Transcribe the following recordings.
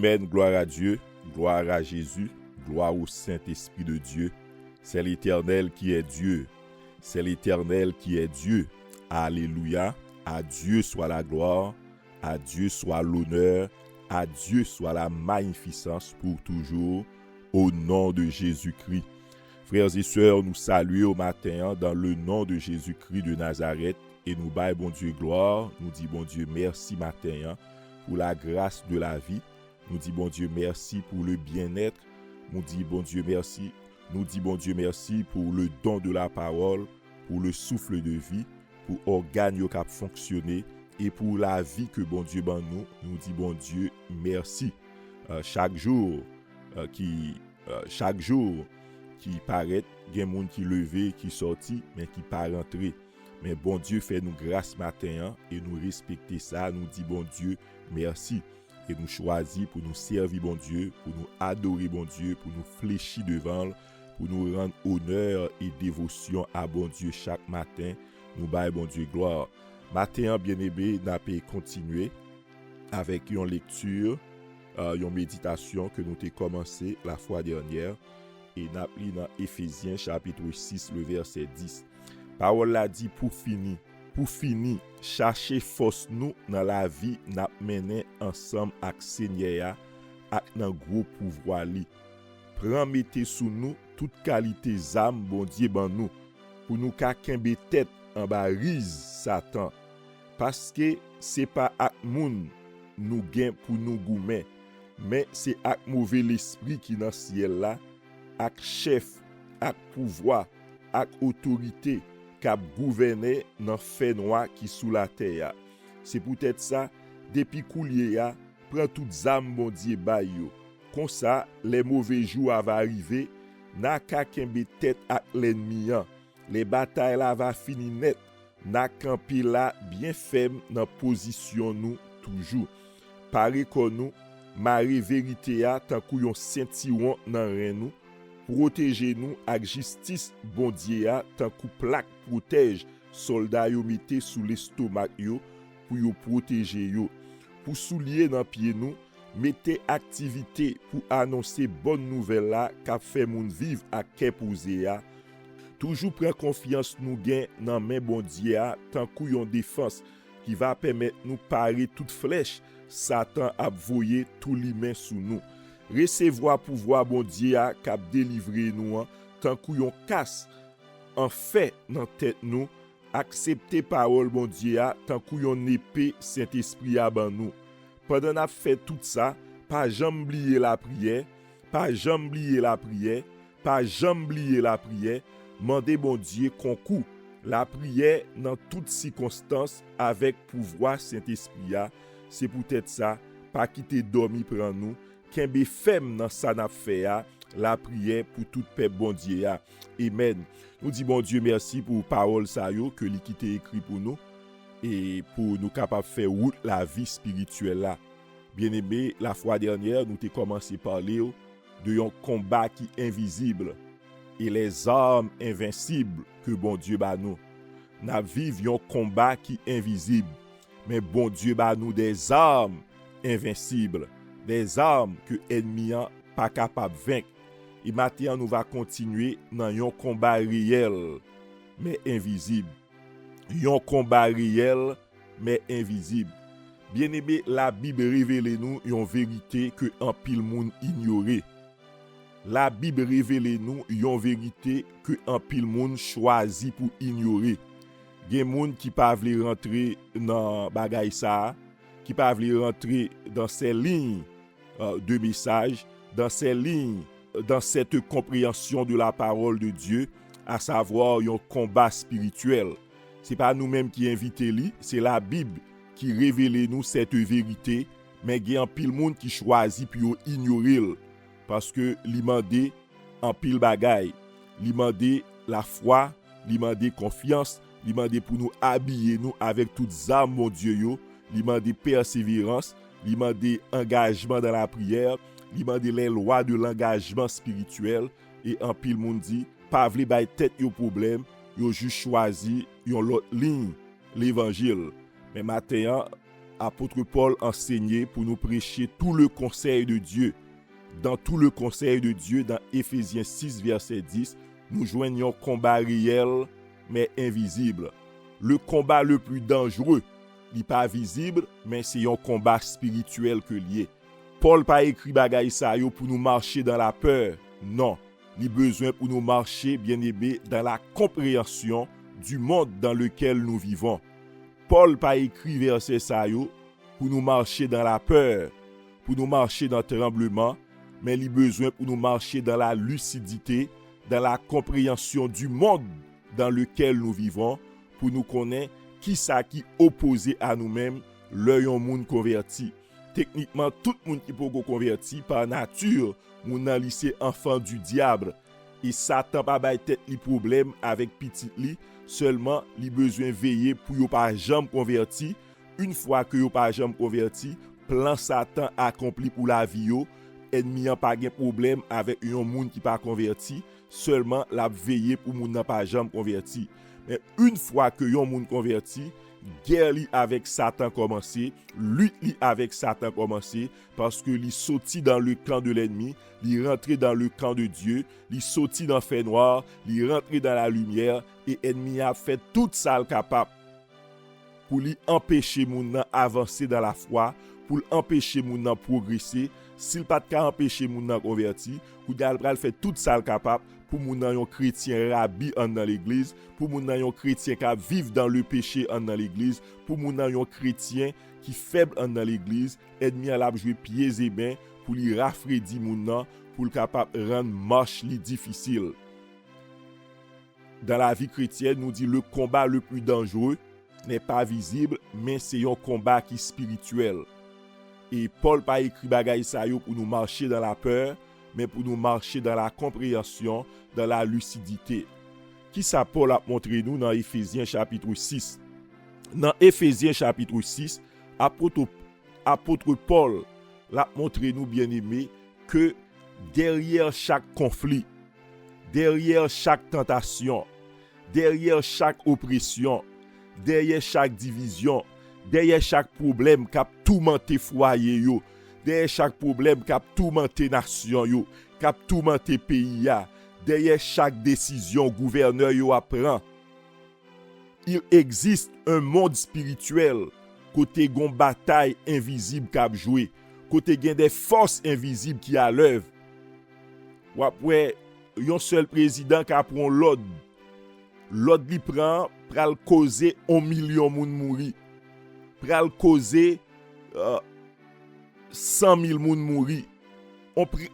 Amen, gloire à Dieu, gloire à Jésus, gloire au Saint-Esprit de Dieu. C'est l'Éternel qui est Dieu. C'est l'Éternel qui est Dieu. Alléluia. À Dieu soit la gloire, à Dieu soit l'honneur, à Dieu soit la magnificence pour toujours, au nom de Jésus-Christ. Frères et sœurs, nous saluons au matin dans le nom de Jésus-Christ de Nazareth et nous baillons bon Dieu gloire. Nous disons bon Dieu merci matin pour la grâce de la vie. Nous disons bon Dieu merci pour le bien-être. Nous disons bon Dieu merci. Nous disons bon Dieu merci pour le don de la parole, pour le souffle de vie, pour organes qui fonctionner et pour la vie que bon Dieu ban nous. Nous disons bon Dieu merci. Chaque jour qui paraît, il y a des gens qui levé, qui sorti, mais qui pas rentré. Mais bon Dieu fait nous grâce matin et nous respecter ça. Nous dit bon Dieu merci. Et nous choisir pour nous servir bon Dieu, pour nous adorer bon Dieu, pour nous fléchir devant, pour nous rendre honneur et dévotion à bon Dieu chaque matin. Nous baillons bon Dieu gloire. Matin bien-aimé, nous allons continuer avec une lecture, une méditation que nous avons commencé la fois dernière. Et nous allons dans Éphésiens chapitre 6, le verset 10. Parole l'a dit pour finir, chercher force nous dans la vie, n'a mené ensemble avec Seigneur, avec un gros pouvoir li. Prends mettez sous nous toute qualité âme bon Dieu ban nous pour nous ka kembe tête en bas rise Satan parce que c'est pas ak moun nous gain pour nous goumen mais c'est ak mauvais l'esprit qui dans ciel là ak chef ak pouvoir ak autorité cap gouverner dans fait noir qui sous la terre. C'est peut-être ça depuis coulier a prend toutes âmes bon Dieu ba yo. Comme ça les mauvais jours va arriver, n'a ka kembe tête ak l'ennemi. Les batailles là va finir net. N'a camper là bien ferme dans position nous toujours. Paré comme nous, maré vérité a tant kou yon ceinturon dans rein nous. Protéger nous avec justice bon Dieu a tant que plaque protège soldats yo mette sous l'estomac yo pour yo protéger yo pour soulier dans pied nous mettez activité pour annoncer bonne nouvelle là qu'a fait moun vivre à cœur posé a toujours prendre confiance nous gain dans main bon Dieu a tant que yon défense qui va permettre nous parer toute flèche Satan a voyer tout li main sous nous. Recevoir pouvoir bon Dieu a cap délivrer nous tant que yon casse en fait dans tête nous accepter parole bon Dieu a tant que yon épée Saint-Esprit a ban nous pendant n'a fait tout ça pas jamais oublier la prière mandez bon Dieu concours la prière dans toutes circonstances avec pouvoir Saint-Esprit a c'est peut-être ça pas quitter dormir prend nous kembe femme dans ça n'a fait la prière pour tout peuple bon Dieu. Amen. Nous dit bon Dieu merci pour parole ça yo que li qui écrit pour nous et pour nous capable faire route la vie spirituelle là. Bien-aimé, la fois dernière nous t'ai commencé parler de un combat qui invisible et les armes invincibles que bon Dieu ba nous. N'a vivons un combat qui invisible mais bon Dieu ba nous des armes invincibles. Des armes que l'ennemi n'est pas capable de vaincre. Et maintenant, nous va continuer dans un combat réel, mais invisible. Un combat réel, mais invisible. Bien-aimé, la Bible révèle nous une vérité que un pile monde ignorait. La Bible révèle nous une vérité que un pile monde choisit pour ignorer. Il y a des gens qui ne peuvent pas rentrer dans bagay ça, qui ne peuvent pas rentrer dans ces lignes de message, dans ces lignes, dans cette compréhension de la parole de Dieu, à savoir un combat spirituel. Ce n'est pas nous-mêmes qui invitons lui, c'est la Bible qui révèle nous cette vérité, mais il y a un pile monde qui choisit pour ignorer parce que li mande en pile bagay, li mande la foi, li mande confiance, li mande pour nous habiller nous avec toutes armes mon Dieu yo, li mande persévérance, li mande engagement dans la prière, li mande les lois de l'engagement spirituel et en pile monde dit pas vle bay tête yo problème, yo juste choisi yon l'autre ligne l'évangile. Mais matin apôtre Paul enseignait pour nous prêcher tout le conseil de Dieu. Dans tout le conseil de Dieu, dans Éphésiens 6, verset 10, nous joignons un combat réel, mais invisible. Le combat le plus dangereux, il n'est pas visible, mais c'est un combat spirituel que lié. Paul pas écrit bagay sa yo pour nous marcher dans la peur. Non, il a besoin pour nous marcher, bien-aimés, dans la compréhension du monde dans lequel nous vivons. Paul pas écrit verset sa yo pour nous marcher dans la peur, pour nous marcher dans le tremblement, mais il a besoin pour nous marcher dans la lucidité, dans la compréhension du monde dans lequel nous vivons, pour nous connaître qui ça qui opposé à nous-mêmes, l'œil en monde converti. Techniquement, tout le monde qui peut converti par nature, moun nan li c'est enfant du diable. Et Satan pas bay tête li problème avec petit li, seulement li besoin veiller pour yo pas jamais converti. Une fois que yo pas jamais converti, plan Satan accompli pour la vie yo, ennemi an pas gen problème avec un monde qui pas converti, seulement la veiller pour moun nan pas jamais converti. Mais une fois que yon moun converti, guerre li avec Satan commencé, lutte li avec Satan commencé, parce que li sorti dans le camp de l'ennemi, li rentré dans le camp de Dieu, li sorti dans fait noir, li rentré dans la lumière, et ennemi a fait tout ça capable pour li empêcher moun nan avancer dans la foi, pour empêcher moun nan progresser. S'il pas de empêcher moun nan converti, ou gal pral fait tout ça capable pour moun nan yon chrétien rabbi en dans l'église, pour moun nan yon chrétien qui vivent dans le péché en dans l'église, pour moun nan yon chrétien qui faible en dans l'église, ennemi a la jouer pieds et mains pour li rafraidi moun nan, pour le capable rendre marche li difficile. Dans la vie chrétienne, nous dit le combat le plus dangereux n'est pas visible, mais c'est un combat qui est spirituel. Et Paul pas écrit bagay sa yo pour nous marcher dans la peur, mais pour nous marcher dans la compréhension, dans la lucidité. Qui ça Paul a montré nous dans Éphésiens chapitre 6? Dans Éphésiens chapitre 6, apôtre Paul l'a montré nous, bien-aimés, que derrière chaque conflit, derrière chaque tentation, derrière chaque oppression, derrière chaque division, derrière chaque problème qui a tourmenté foyer yo, derrière chaque problème qui a tourmenté nation yo, qui a tourmenté pays ya, derrière chaque décision gouverneur yo prend, il existe un monde spirituel côté gon bataille invisible qui a joué, côté gen des forces invisibles qui à l'œuvre. Ou après yon seul président qui a prend l'ordre li prend pral causer 1 million moun mouri, pral causer 100 000 moun mouri.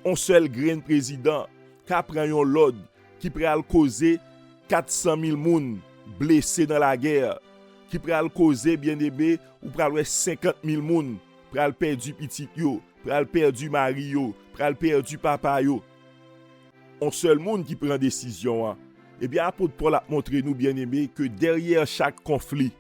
On seul grain président qui prend yon l'ordre qui pral causer 400 000 moun blessés dans la guerre, qui pral causer bien aimé ou pral 50 000 moun pral perdu petit yo, pral perdu mari yo, pral perdu papa yo. On seul monde qui prend décision. Eh bien, apôtre Paul a montré nous, bien-aimés, que derrière chaque conflit,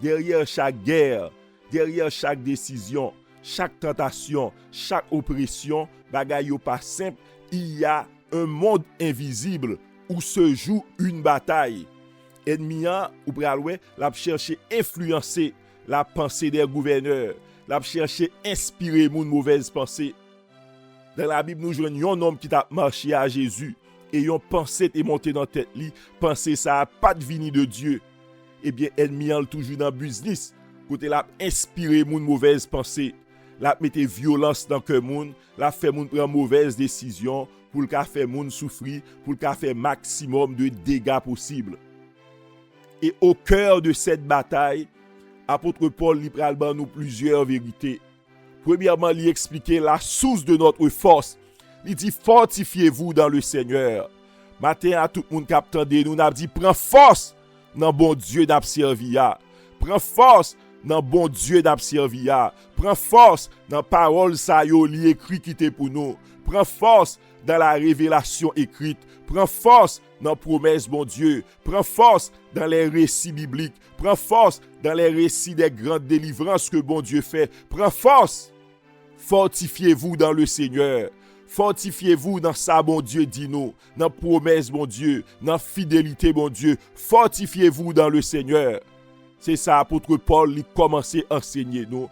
derrière chaque guerre, derrière chaque décision, chaque tentation, chaque oppression, bagay yo pas simple, il y a un monde invisible où se joue une bataille. Ennemi ou pral l'a chercher influencer la pensée des gouverneurs, l'a chercher inspirer moun mauvaise pensée. Dans la Bible, nous joignons un homme qui t'a marché à Jésus. Et yon pensée te monté dans tête li, pensée ça a pas de vini de Dieu. Eh bien, ennemi en toujours dans business, côté l'a inspiré moun mauvaise pensée, l'a mette violence dans cœur moun, l'a fait moun prendre mauvaise décision pour le faire moun souffrir, pour le faire maximum de dégâts possibles. Et au cœur de cette bataille, apôtre Paul li pral ban nous plusieurs vérités. Premièrement, il expliquer la source de notre force. Il dit fortifiez-vous dans le Seigneur. Matin à tout le monde qui attendait nous, n'a dit prends force dans bon Dieu d'abservia. Prends force dans bon Dieu d'abservia. Prends force dans parole ça yo li écrit qui était pour nous. Prends force dans la révélation écrite. Prends force dans promesse bon Dieu. Prends force dans les récits bibliques. Prends force dans les récits des grandes délivrances que bon Dieu fait. Prends force. Fortifiez-vous dans le Seigneur. Fortifiez-vous dans ça, bon Dieu, dit nous, dans promesse, bon Dieu, dans fidélité, bon Dieu. Fortifiez-vous dans le Seigneur. C'est ça, apôtre Paul, il commence à enseigner nous.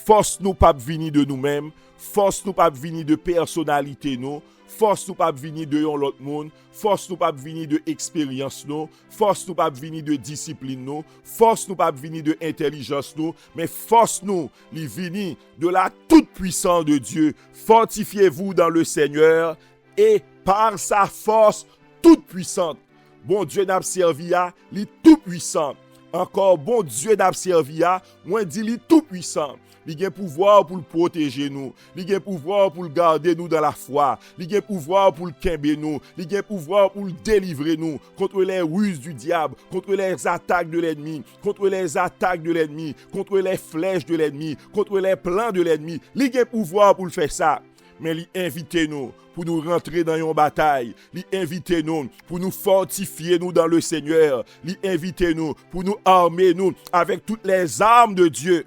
Force nous pas venir de nous-mêmes, force nous pas venir de personnalité nous, force nous pas venir de l'autre monde, force nous pas venir de expérience nous, force nous pas venir de discipline nous, force nous pas venir de intelligence nous, mais force nous li venir de la toute puissance de Dieu. Fortifiez-vous dans le Seigneur et par sa force toute puissante. Bon Dieu n'a servi à li tout puissant. Encore bon Dieu n'a servi à, moi dit li tout puissant. Il a pouvoir pour le protéger nous, il a pouvoir pour le garder nous dans la foi, il a pouvoir pour le kembe nous, il a pouvoir pour le délivrer nous contre les ruses du diable, contre les attaques de l'ennemi, contre les attaques de l'ennemi, contre les flèches de l'ennemi, contre les plans de l'ennemi. Il a pouvoir pour le faire ça. Mais il invite nous pour nous rentrer dans une bataille. Il invite nous pour nous fortifier nous dans le Seigneur. Il invite nous pour nous armer nous avec toutes les armes de Dieu.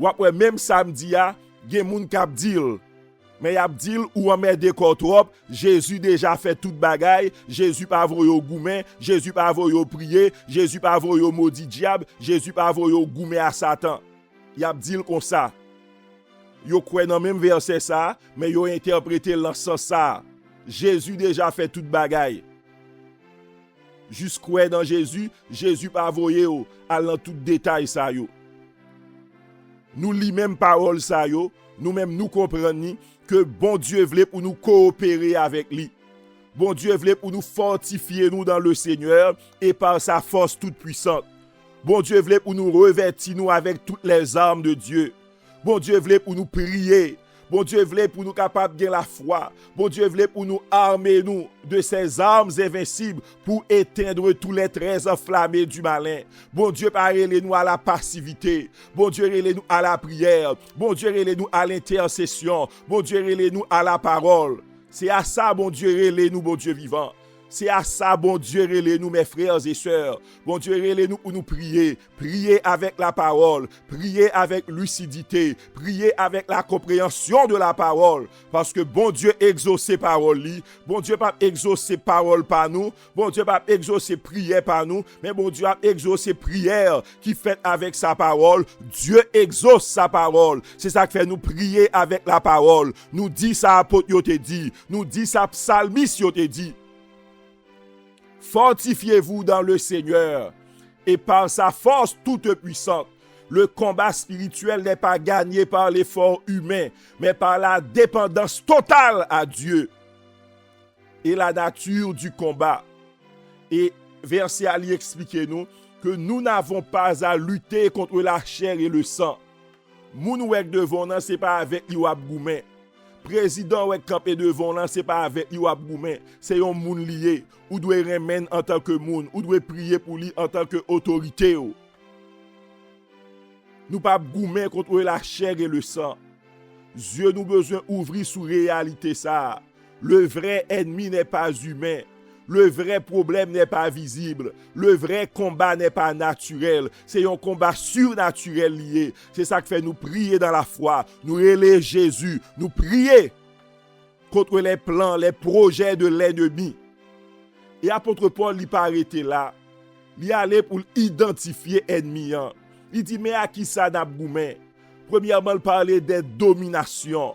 Ou après même samedi a, gen moun k'ap dil. Mais y ap dil ou en met décor trop, Jésus déjà fait toute bagaille, Jésus pas voyo goumen, Jésus pas voyo prier, Jésus pas voyo maudit diable, Jésus pas voyo goumen à Satan. Y ap dil comme ça. Yo kwen dans même verset ça, mais yo interprété dans sens ça. Jésus déjà fait toute bagaille. Jusqu'où dans Jésus, Jésus pas voye yo, al dans tout détail ça yo. Nous lis même parole ça yo, nous même nous comprenons que bon Dieu voulait pour nous coopérer avec lui. Bon Dieu voulait pour nous fortifier nous dans le Seigneur et par sa force toute puissante. Bon Dieu voulait pour nous revêtir nous avec toutes les armes de Dieu. Bon Dieu voulait pour nous prier. Bon Dieu voulait pour nous capables de la foi. Bon Dieu voulait pour nous armer nous de ses armes invincibles pour éteindre tous les traits enflammés du malin. Bon Dieu parle nous à la passivité. Bon Dieu relève nous à la prière. Bon Dieu relève nous à l'intercession. Bon Dieu relève nous à la parole. C'est à ça bon Dieu relève nous, bon Dieu vivant. C'est à ça, bon Dieu, relève nous, mes frères et sœurs. Bon Dieu, relève nous pour nous prier. Prier avec la parole. Prier avec lucidité. Prier avec la compréhension de la parole. Parce que bon Dieu exauce ses paroles. Bon Dieu pas exaucer parole par nous. Bon Dieu pas exaucer prière par nous. Mais bon Dieu a exaucé prière qui fait avec sa parole. Dieu exauce sa parole. C'est ça qui fait nous prier avec la parole. Nous dit ça apôtre yo te dit. Nous dit ça psalmiste yo te dit. Fortifiez-vous dans le Seigneur et par sa force toute puissante. Le combat spirituel n'est pas gagné par l'effort humain, mais par la dépendance totale à Dieu. Et la nature du combat. Et verset Ali explique-nous que nous n'avons pas à lutter contre la chair et le sang. Moun wèk devant nan, c'est pas avec Iwab Goumen. Président wèk campé devant nan, c'est pas avec Iwab Goumen. C'est yon moun lié. Ou doit remen en tant que moun, ou doit prier pour lui en tant que autorité. Nous pas goumen contre la chair et le sang. Dieu nous besoin ouvrir sous réalité ça. Le vrai ennemi n'est pas humain. Le vrai problème n'est pas visible. Le vrai combat n'est pas naturel. C'est un combat surnaturel lié. C'est ça qui fait nous prier dans la foi. Nous relèver Jésus. Nous prier contre les plans, les projets de l'ennemi. Et apôtre Paul il pas arrêté là. Il allait pour identifier l'ennemi. Il dit mais à qui ça n'a goumen? Premièrement, il parlait des dominations.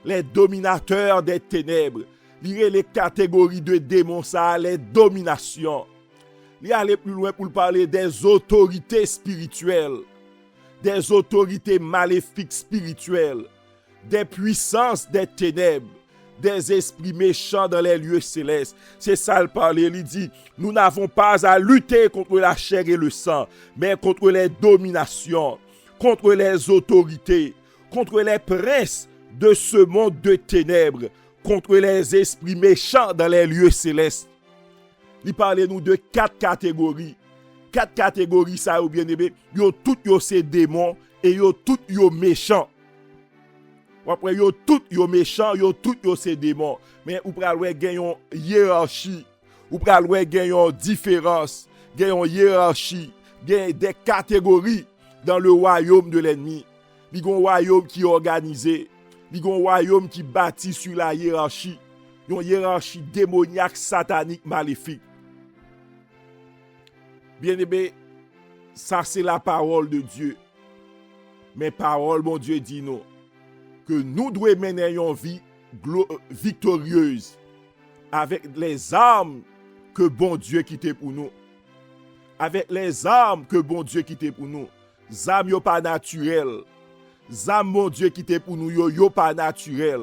Les dominateurs des ténèbres. Il y a les catégories de démons, ça, les dominations. Il allait plus loin pour parler des autorités spirituelles. Des autorités maléfiques spirituelles. Des puissances des ténèbres. Des esprits méchants dans les lieux célestes. C'est ça le parler. Il dit, nous n'avons pas à lutter contre la chair et le sang, mais contre les dominations, contre les autorités, contre les princes de ce monde de ténèbres, contre les esprits méchants dans les lieux célestes. Il parle nous de 4 catégories. 4 catégories, ça, ou bien aimé, yo tout yo ces démons et yo tout yo méchants. Après, yo tout yo méchants, yo tout yo ces démons. Mais ou pral wè gen yon hiérarchie, ou pral wè gen yon différence, gen yon hiérarchie, gen des catégories dans le royaume de l'ennemi. Il y a un royaume qui est organisé, il y a un royaume qui bâti sur la hiérarchie, une hiérarchie démoniaque, satanique, maléfique. Bien aimé, Ça, c'est la parole de Dieu. Mais parole, bon Dieu, dit nous que nous devons mener une vie victorieuse avec les armes que bon Dieu quitté pour nous. Avec les armes que bon Dieu quitté pour nous. Zam yo pas naturel. Zam bon Dieu quitté pour nous yo pas naturel.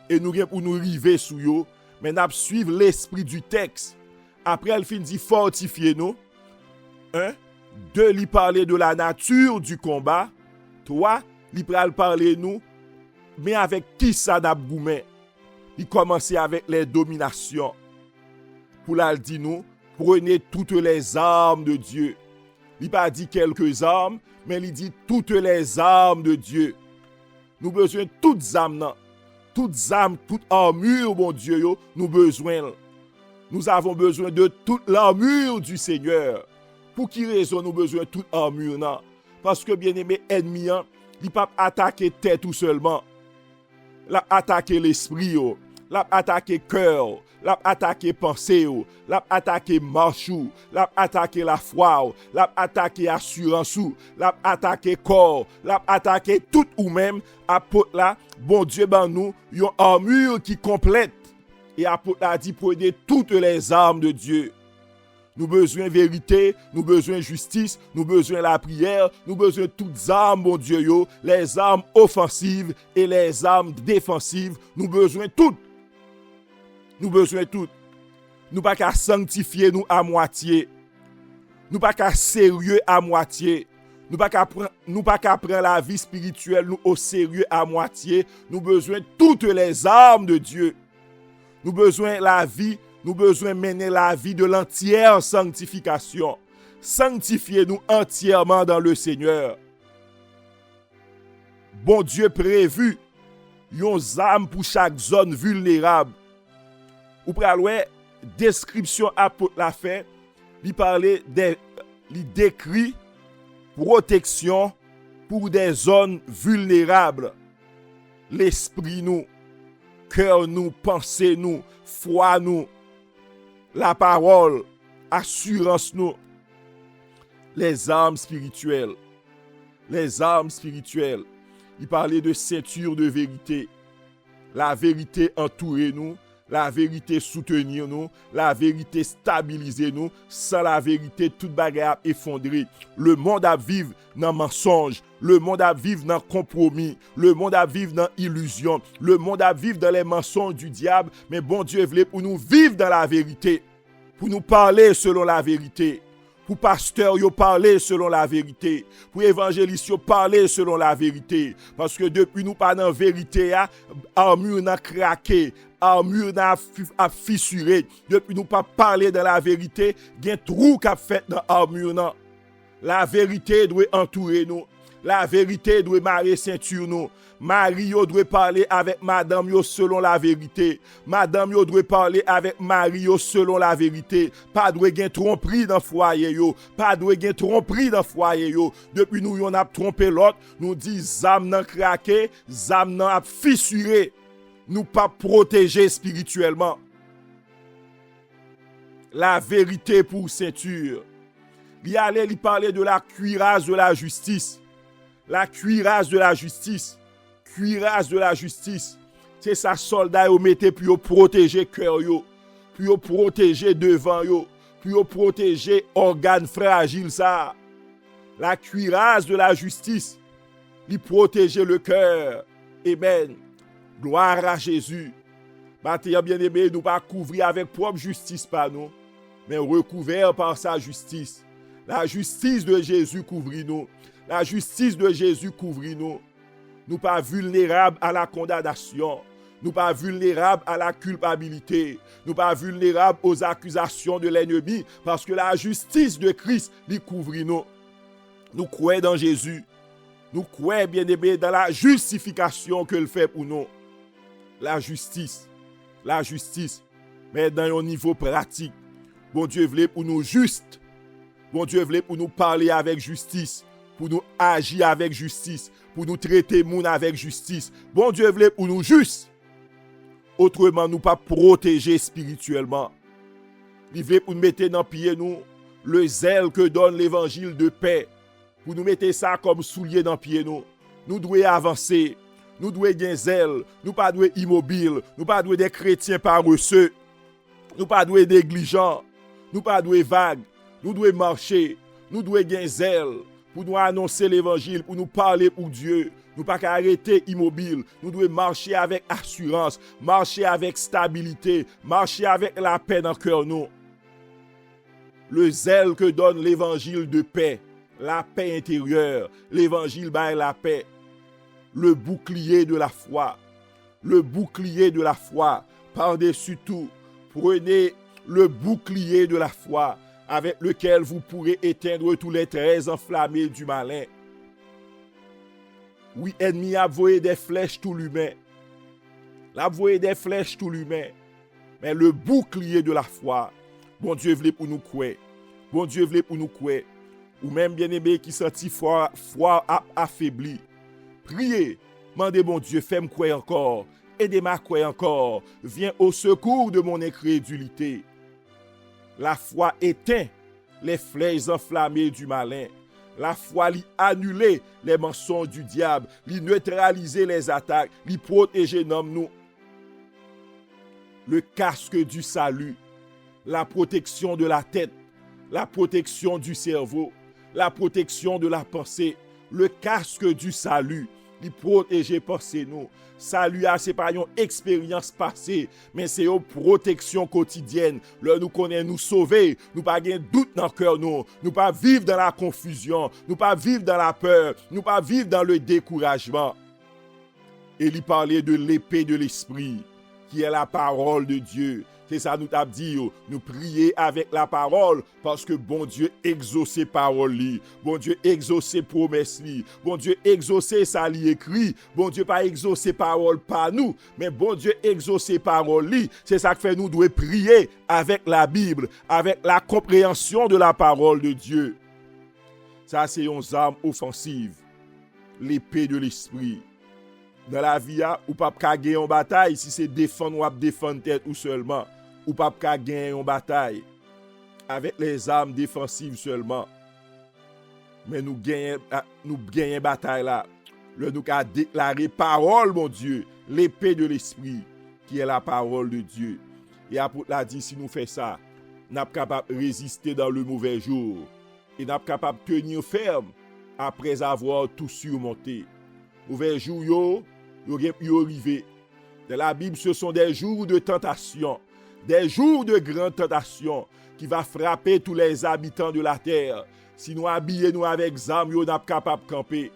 Et nous gen pour nous river sous yo, mais n'a suivre l'esprit du texte. Après elle fin dit fortifier nous. 1 2 lui parler de la nature du combat. 3 lui pral parler nous mais avec qui ça n'a goumen. Il commençait avec les dominations. Pour la dit nous, prenez toutes les armes de Dieu. Il pas dit quelques armes, mais il dit toutes les armes de Dieu. Nous besoin de toutes armes, toutes armes, toute armure, bon Dieu, nous besoin. Nous avons besoin de toute l'armure du Seigneur. Pour qui raison nous besoin de toute armure, non? Parce que bien aimé ennemi, il pas attaquer tête tout seulement. L'a attaquer l'esprit, l'a attaquer cœur, l'a attaquer pensée, l'a attaquer marche, l'a attaquer la foi, l'a attaquer assurance, l'a attaquer corps, l'a attaquer tout ou même apôtre là, bon Dieu ben nous, une armure qui complète. Et apôtre là dit prenez toutes les armes de Dieu. Nous besoin vérité, nous besoin justice, nous besoin la prière, nous besoin toutes armes, mon Dieu, les armes offensives et les armes défensives, nous besoin toutes. Nous besoin toutes. Nous pas qu'à sanctifier nous à moitié. Nous pas qu'à sérieux à moitié. Nous pas qu'à prendre la vie spirituelle nous au sérieux à moitié. Nous besoin toutes les armes de Dieu. Nous besoin la vie. Nous besoin mener la vie de l'entière sanctification. Sanctifiez-nous entièrement dans le Seigneur. Bon Dieu prévu, yon âme pour chaque zone vulnérable. Ou pral description apôtre la fait, li parler li décrit protection pour des zones vulnérables. L'esprit nous, cœur nous, pensée nous, foi nous, la parole, assurance nous, les armes spirituelles. Les armes spirituelles. Il parlait de ceinture de vérité. La vérité entourer nous, la vérité soutenir nous, la vérité stabiliser nous. Sans la vérité, toute bagarre effondrée. Le monde à vivre dans mensonge, le monde à vivre dans compromis, le monde à vivre dans illusion, le monde à vivre dans les mensonges du diable. Mais bon Dieu voulait pour nous vivre dans la vérité, pour nous parler selon la vérité. Pour pasteur yo parler selon la vérité, pour évangéliste yo parler selon la vérité, parce que depuis nous pas dans vérité armure n'a craqué, armure n'a fissuré, depuis nous pas parler dans la vérité, gen trou qu'a fait dans armure nan. La vérité doit entourer nous, la vérité doit marrer ceinture nous. Marie yo doit parler avec madame yo selon la vérité. Madame yo doit parler avec Marie yo selon la vérité. Pas doit gen tromperie dans foyer yo. Pas doit gen tromperie dans foyer yo. Depuis nous yon a trompé l'autre, nous dit zam nan craqué, zam nan a fissuré. Nous pas protéger spirituellement. La vérité pour ceinture. Il allait lui parler de la cuirasse de la justice. La cuirasse de la justice. Cuirasse de la justice. C'est ça soldat yo mette pour protéger cœur yo, pour protéger devant yo, pour protéger organes fragiles ça. La cuirasse de la justice, il protéger le cœur. Amen. Gloire à Jésus. Maintenant bien-aimé, nous pas couvrir avec propre justice par nous, mais recouvert par sa justice. La justice de Jésus couvre nous. La justice de Jésus couvre nous. Nous pas vulnérables à la condamnation. Nous pas vulnérables à la culpabilité. Nous pas vulnérables aux accusations de l'ennemi. Parce que la justice de Christ lui couvre nous. Nous croyons dans Jésus. Nous croyons bien aimé dans la justification qu'il fait pour nous. La justice. La justice. Mais dans un niveau pratique. Bon Dieu voulait pour nous juste. Bon Dieu voulait pour nous parler avec justice. Pour nous agir avec justice. Pour nous traiter moun avec justice. Bon Dieu voulait pour nous juste. Autrement, nous pas protéger spirituellement. Il voulait pour nous mettre dans pied nous le zèle que donne l'évangile de paix, pour nous mettre ça comme soulier dans pied nous. Nous devons avancer, nous devons gagner zèle, nous pas devons immobile, nous pas devons des chrétiens paresseux, nous pas devons négligents, nous pas devons vagues, nous devons marcher, nous devons gagner zèle pour nous annoncer l'évangile, pour nous parler pour Dieu. Nous pas qu'à arrêter immobile, nous devons marcher avec assurance, marcher avec stabilité, marcher avec la paix dans le cœur nous. Le zèle que donne l'évangile de paix, la paix intérieure, l'évangile baille la paix, le bouclier de la foi, le bouclier de la foi, par-dessus tout, prenez le bouclier de la foi avec lequel vous pourrez éteindre tous les traits enflammés du malin. Oui, ennemi a voyé des flèches tout l'humain, l'a voyé des flèches tout l'humain, mais le bouclier de la foi, bon Dieu voulait pour nous croire, bon Dieu voulait pour nous croire, ou même bien-aimé qui sentit foi affaibli. Priez, mandez bon Dieu, fais-moi croire encore, aidez-moi à croire encore, viens au secours de mon incrédulité. La foi éteint les flèches enflammées du malin. La foi lui annuler les mensonges du diable, lui neutraliser les attaques, lui protéger nous. Le casque du salut, la protection de la tête, la protection du cerveau, la protection de la pensée, le casque du salut, lui protéger pensée nous. Salut, c'est pas une expérience passée, mais c'est une protection quotidienne. Là, nous connaissons nous sauver, nous pas de doute dans le cœur, nous pas vivre dans la confusion, nous pas vivre dans la peur, nous pas vivre dans le découragement. Et il parlait de l'épée de l'esprit, qui est la parole de Dieu. C'est ça nous t'a dit, nous prier avec la parole, parce que bon Dieu exauce parole li, bon Dieu exauce promesse li, bon Dieu exauce ça li écrit, bon Dieu pas exauce parole pas nous, mais bon Dieu exauce parole li. C'est ça que fait nous devons prier avec la Bible, avec la compréhension de la parole de Dieu. Ça c'est une arme offensive, l'épée de l'esprit. Dans la vie, ou pas gagner en bataille si c'est défendre ou défendre tête ou seulement. Ou pas gagner en bataille avec les armes défensives seulement. Mais nous gagnons bataille là. Nous avons déclaré parole, mon Dieu, l'épée de l'esprit, qui est la parole de Dieu. Et l'apôtre l'a dit, si nous faisons ça, nous sommes capables de résister dans le mauvais jour. Et nous sommes capables de tenir ferme après avoir tout surmonté. Mauvais jour, yo arrivé. Dans la Bible, ce sont des jours de tentation, des jours de grande tentation qui va frapper tous les habitants de la terre. Si nous habillons nous avec armes, nous sommes capables de camper.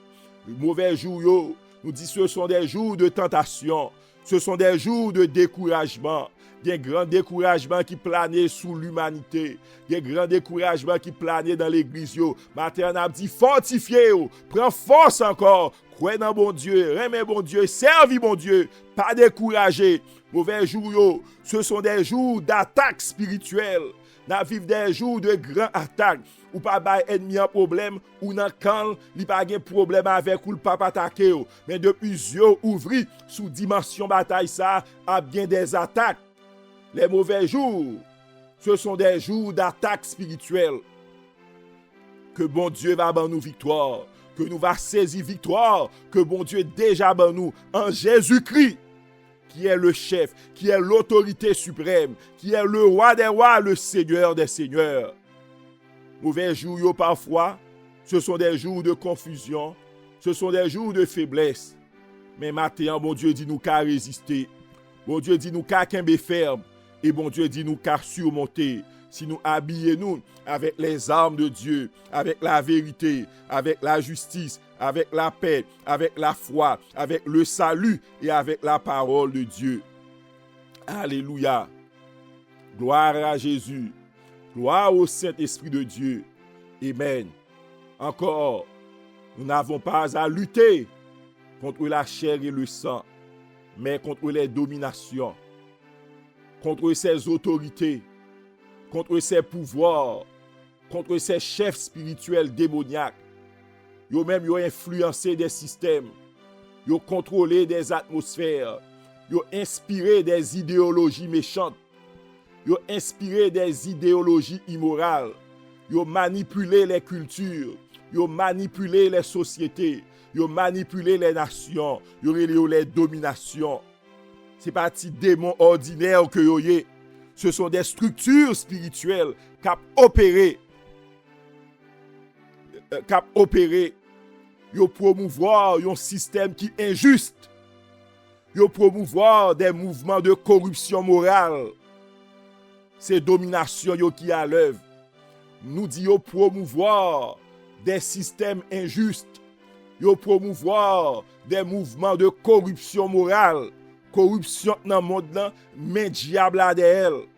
Mauvais jours, nous disons ce sont des jours de tentation, ce sont des jours de découragement. Des grands découragements qui planaient sous l'humanité, des grands découragements qui planaient dans l'église. Matin, on a dit fortifiez-vous, prends force encore. Croyez dans bon Dieu, aimez bon Dieu, servez bon Dieu, pas décourager. Mauvais jours, ce sont des jours d'attaque spirituelle. Nous vivons des jours de grandes attaques. Ou pas bay ennemi un problème, ou nan kan, li pas gen problème avec ou le pas attaquer. Mais depuis yeux ouvri sous dimension bataille ça, a bien des attaques. Les mauvais jours, ce sont des jours d'attaque spirituelle. Que bon Dieu va ban nous victoire, que nous va saisir victoire, que bon Dieu déjà ban nous en Jésus-Christ, qui est le chef, qui est l'autorité suprême, qui est le roi des rois, le seigneur des seigneurs. Mauvais jours, parfois, ce sont des jours de confusion, ce sont des jours de faiblesse. Mais maintenant, bon Dieu dit nous qu'à résister, bon Dieu dit nous qu'à kembe ferme, et bon Dieu dit nous qu'à surmonter. Si nous habillons avec les armes de Dieu, avec la vérité, avec la justice, avec la paix, avec la foi, avec le salut et avec la parole de Dieu. Alléluia. Gloire à Jésus. Gloire au Saint-Esprit de Dieu. Amen. Encore, nous n'avons pas à lutter contre la chair et le sang, mais contre les dominations, contre ces autorités, contre ces pouvoirs, contre ces chefs spirituels démoniaques. Ils même ont influencé des systèmes, ils ont contrôlé des atmosphères, ils ont inspiré des idéologies méchantes, ils ont inspiré des idéologies immorales, Yo manipulé les cultures. Yo manipulé les sociétés. Yo manipulé les nations. Yo les dominations. C'est pas des démons ordinaires que yo yé. Ce sont des structures spirituelles qui opéré. Yo promouvoir un système qui est injuste. Yo promouvoir des mouvements de corruption morale. C'est domination yo qui à l'œuvre. Nous dit yo promouvoir des systèmes injustes. Yo promouvoir des mouvements de corruption morale. Corruption dans le monde là, mais diable a d'elle.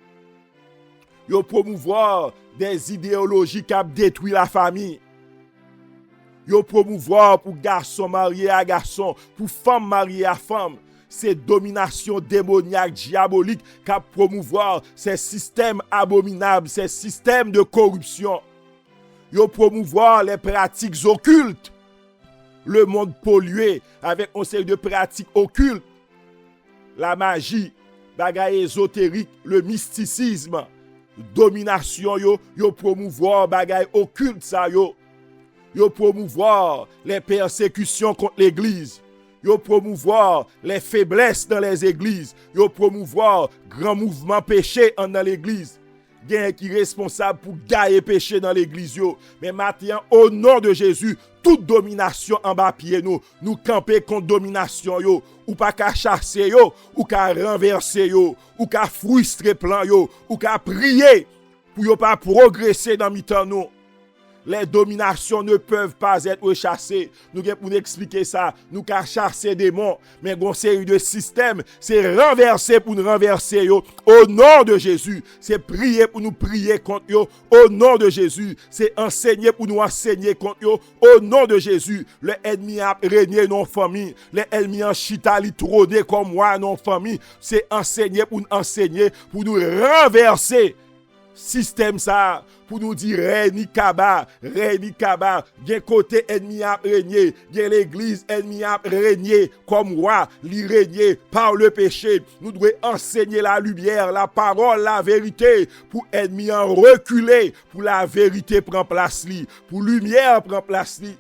Yo promouvoir des idéologies qui détruisent la famille. Yo promouvoir pour garçon marié à garçon, pour femme mariée à femme. C'est domination démoniaque, diabolique qui promouvoir ces systèmes abominables, ces systèmes de corruption. Yo promouvoir les pratiques occultes. Le monde pollué avec un série de pratiques occultes. La magie, bagay ésotérique, le mysticisme, domination yo promouvoir bagay occulte ça yo promouvoir les persécutions contre l'église, yo promouvoir les faiblesses dans les églises, yo promouvoir grand mouvement péché dans l'église. Gen qui responsable pour gailler péché dans l'église yo. Mais maintenant au nom de Jésus, toute domination en bas pied nous camper contre domination yo, ou pas qu'à chasser yo, ou qu'à renverser yo, ou qu'à frustrer plan yo, ou qu'à prier pour yo pas progresser dans mi-temps nous. Les dominations ne peuvent pas être chassées. Nous pour nous expliquer ça, nous qu'à chasser des démons, mais une série de systèmes, c'est renverser pour nous renverser yo. Au nom de Jésus, c'est prier pour nous prier contre yo. Au nom de Jésus, c'est enseigner pour nous enseigner contre yo. Au nom de Jésus, le ennemi a régné dans famille, les ennemis en chita li trôner comme moi dans famille, c'est enseigner pour nous renverser. Système ça pour nous dire Réni Kaba, gen côté ennemi a régné, gen l'église ennemi a régné comme roi, li régné par le péché. Nous devons enseigner la lumière, la parole, la vérité pour ennemi en reculer, pour la vérité prend place li, pour lumière prend place li.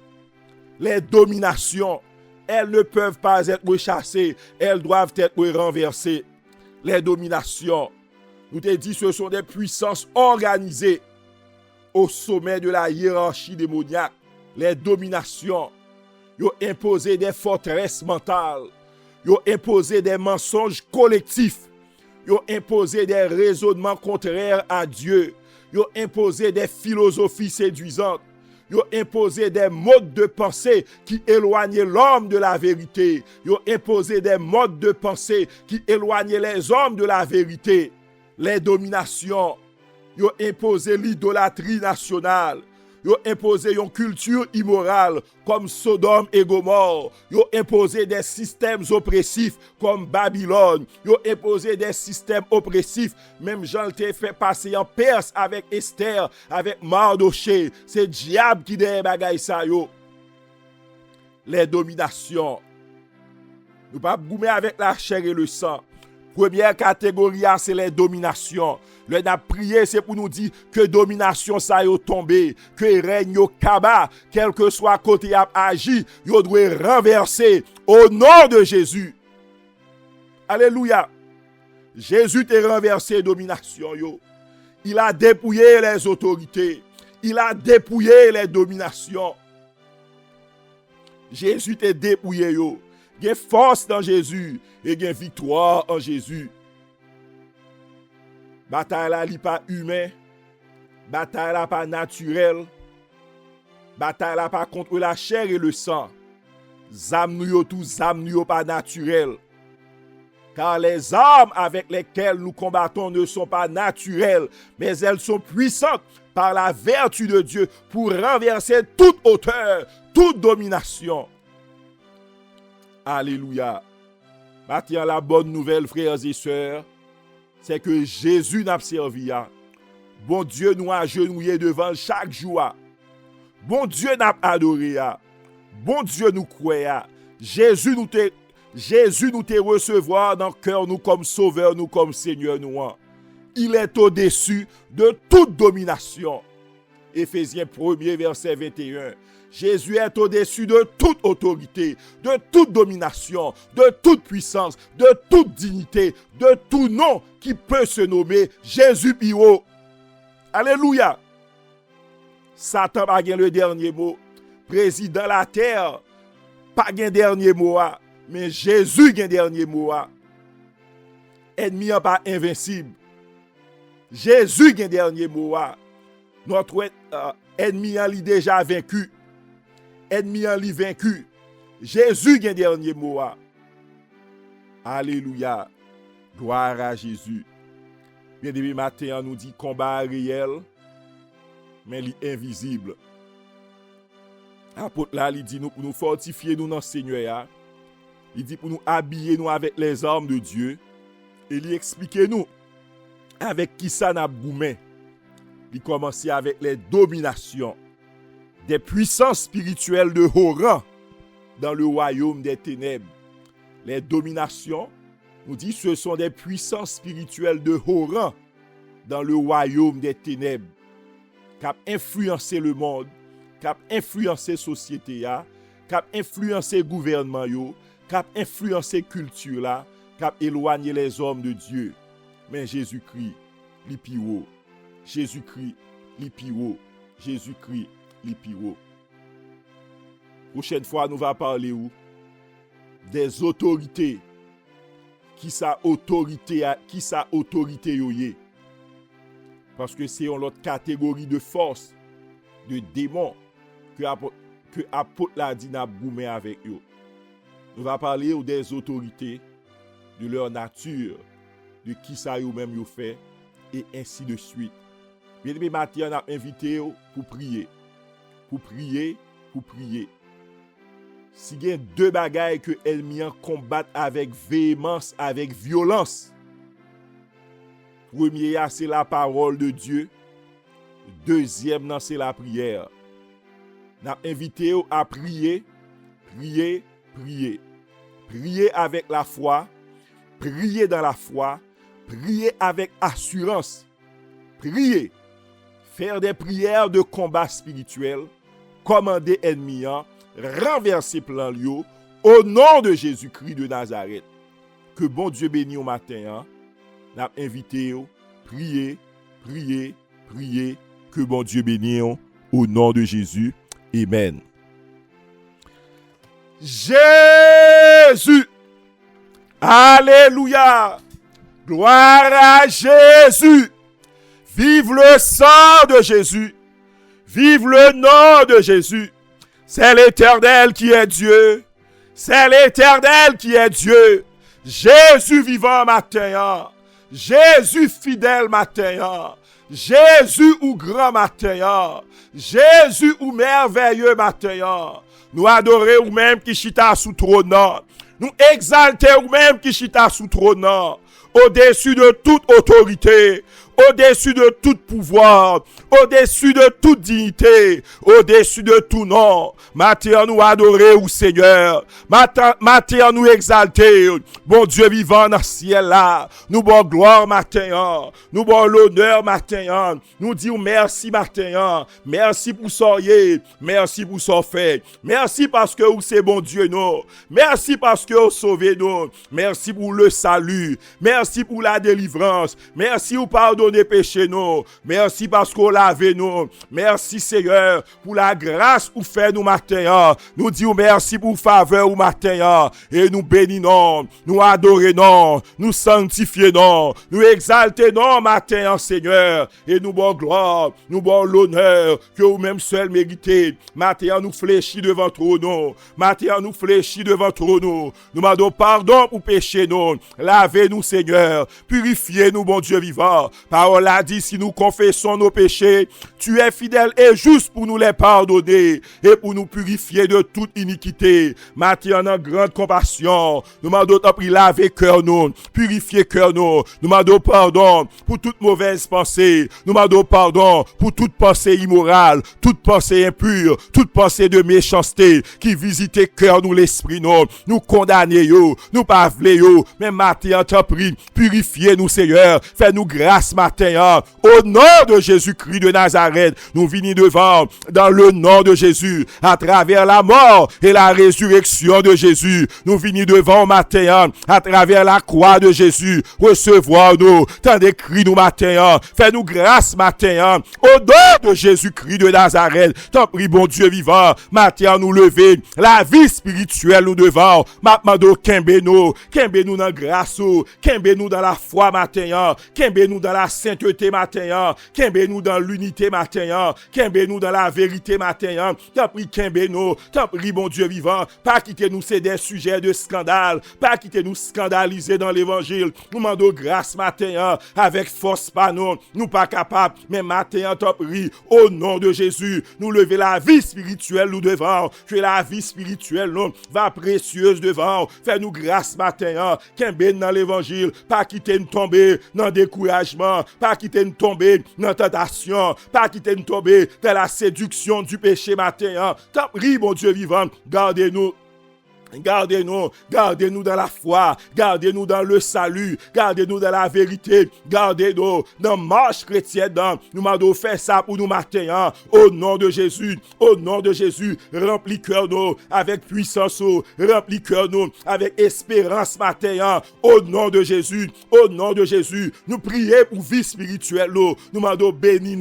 Les dominations, elles ne peuvent pas être chassées, elles doivent être renversées. Les dominations, nous te dit, ce sont des puissances organisées au sommet de la hiérarchie démoniaque. Les dominations, ils ont imposé des forteresses mentales, ils ont imposé des mensonges collectifs, ils ont imposé des raisonnements contraires à Dieu, ils ont imposé des philosophies séduisantes, ils ont imposé des modes de pensée qui éloignaient l'homme de la vérité, ils ont imposé des modes de pensée qui éloignaient les hommes de la vérité. Les dominations, ils ont imposé l'idolâtrie nationale, ils ont imposé une culture immorale comme Sodome et Gomorrhe, ils ont imposé des systèmes oppressifs comme Babylone, ils ont imposé des systèmes oppressifs, même Jean le fait passer en Perse avec Esther, avec Mardoché, c'est diable qui derrière bagay ça yo. Les dominations, nous pas goumer avec la chair et le sang. Première catégorie, c'est les dominations. Le n'a prié, c'est pour nous dire que domination ça yo tombé, que règne yo kaba, quel que soit côté a agi, yo doit renverser au nom de Jésus. Alléluia. Jésus t'a renversé domination yo. Il a dépouillé les autorités. Il a dépouillé les dominations. Jésus t'a dépouillé yo. Il y a force dans Jésus et il y a victoire en Jésus. Bataille là n'est pas humain, bataille là pas naturel, bataille là pas contre la chair et le sang. Zam nou yo tout, zam nou yo pas naturel. Car les armes avec lesquelles nous combattons ne sont pas naturelles, mais elles sont puissantes par la vertu de Dieu pour renverser toute hauteur, toute domination. Alléluia. Maintenant, la bonne nouvelle, frères et sœurs, c'est que Jésus n'a pas servi. Bon Dieu nous a agenouillés devant chaque jour. Bon Dieu n'a pas adoré. Bon Dieu nous croit. Jésus nous te recevoir dans le cœur, nous comme sauveur, nous comme Seigneur. Il est au-dessus de toute domination. Éphésiens 1er, verset 21. Jésus est au-dessus de toute autorité, de toute domination, de toute puissance, de toute dignité, de tout nom qui peut se nommer Jésus Pio. Alléluia. Satan pas le dernier mot. Président la terre, pas le dernier mot, mais Jésus a le dernier mot. Ennemi n'est pas invincible. Jésus a le dernier mot. Notre ennemi a déjà vaincu. Ennemi a vaincu. Jésus a le dernier mot. Alléluia. Gloire à Jésus. Bien depuis matin, on nous dit combat réel, mais invisible. Apôtre là, il dit nous pour nous fortifier nous dans le Seigneur. Il dit pour nous habiller nous avec les armes de Dieu. Et il explique nous avec qui ça n'a goumé. Il commence avec les dominations des puissances spirituelles de haut rang dans le royaume des ténèbres. Les dominations, nous dit, ce sont des puissances spirituelles de haut rang dans le royaume des ténèbres qui ont influencé le monde, qui ont influencé la société, qui ont influencé le gouvernement, qui ont influencé la culture, qui ont éloigné les hommes de Dieu. Mais Jésus-Christ, li pi haut. Jésus-Christ, li pi haut. Jésus-Christ, li pi haut. Prochaine fois, nous allons parler des autorités. Qui sa autorité yoye. Parce que c'est une autre catégorie de force, de démons que apôtre la dit n'a boumé avec eux. Nous allons parler des autorités, de leur nature, de qui ça yo même yo fait, et ainsi de suite. Bien aimé, matin, on a invité pour prier. Pour prier, pour prier. Si il y a deux bagailles que l'ennemi combat avec véhémence, avec violence. Premier, c'est la parole de Dieu. Deuxième, c'est la prière. On a invité à prier, prier, prier. Prier avec la foi, prier dans la foi, prier avec assurance. Prier. Faire des prières de combat spirituel, commander ennemi, renverser plan lieu, au nom de Jésus-Christ de Nazareth. Que bon Dieu bénisse au matin. N'a invité prier, prier, prier. Que bon Dieu bénisse au nom de Jésus. Amen. Jésus. Alléluia. Gloire à Jésus. Vive le sang de Jésus. Vive le nom de Jésus. C'est l'Éternel qui est Dieu. C'est l'Éternel qui est Dieu. Jésus vivant matin. Jésus fidèle matin. Jésus ou grand matin. Jésus ou merveilleux matin. Nous adorer ou même qui chita sous trône. Nous exalter ou même qui chita sous trône. Au-dessus de toute autorité. Au-dessus de tout pouvoir, au-dessus de toute dignité, au-dessus de tout nom. Matin, nous adorer au Seigneur. Matin, nous exalter. Bon Dieu vivant dans le ciel là. Nous bon gloire matin. Nous bon l'honneur matin. Nous disons merci matin. Merci pour soyez. Merci pour son fait. Merci parce que vous c'est bon Dieu nous. Merci parce que vous sauvez nous. Merci pour le salut. Merci pour la délivrance. Merci pour pardonner péchés nous. Merci parce qu'on lave nous. Merci Seigneur pour la grâce ou fait nous matin. Nous disons merci pour faveur ou matin. Et nous bénissons, nous adorons, nous sanctifions, nous exaltons matin Seigneur. Et nous bon gloire, nous bon l'honneur que vous-même seul méritez. Matin nous fléchis devant trône. Matin nous fléchis devant trône. Nous demandons pardon pour péché nous. Lavez-nous Seigneur. Purifiez-nous bon Dieu vivant. Parole a dit, si nous confessons nos péchés, tu es fidèle et juste pour nous les pardonner et pour nous purifier de toute iniquité. Matin, en grande compassion, nous demandons à prier laver cœur nous, purifier cœur nous. Nous demandons pardon pour toute mauvaise pensée. Nous demandons pardon pour toute pensée immorale, toute pensée impure, toute pensée de méchanceté qui visitait cœur nous, l'esprit nous condamner, nous pas vle, mais matin, t'en prie, purifiez-nous Seigneur, fais-nous grâce matin, au nom de Jésus-Christ de Nazareth, nous venons devant, dans le nom de Jésus, à travers la mort et la résurrection de Jésus, nous venons devant matin, à travers la croix de Jésus, recevoir nous, tant des cris nous matin, fais-nous grâce matin, au nom de Jésus-Christ de Nazareth, t'en prie bon Dieu vivant, matin nous lever, la vie spirituelle nous devant, maintenant kembe nous dans grâce, kembe nous dans la foi matin, kembe nous dans la sainteté matin, kembe nous dans l'unité matin, kembe nous dans la vérité matin, t'en prie kembe nous, t'en prie bon Dieu vivant, pas quitter nous c'est des sujets de scandale, pas quitter nous scandaliser dans l'évangile, nous demandons grâce matin, avec force pas nous pas capables, mais matin t'en prie, au nom de Jésus, nous lever la vie spirituelle nous devant, que la vie spirituelle nous va précieuse devant, fais-nous grâce matin, kembe dans l'évangile, pas quitter nous tomber dans découragement, pas quitter nous tomber dans tentation, pas quitter nous tomber dans la séduction du péché matin, t'en prie mon Dieu vivant, gardez-nous. Gardez-nous dans la foi, gardez-nous dans le salut, gardez-nous dans la vérité, gardez-nous dans la marche chrétienne. Nous m'avons fait ça pour nous matin, au nom de Jésus, remplis cœur nous avec puissance, remplis cœur nous avec espérance matin, au nom de Jésus, nous prions pour vie spirituelle, nous m'avons béni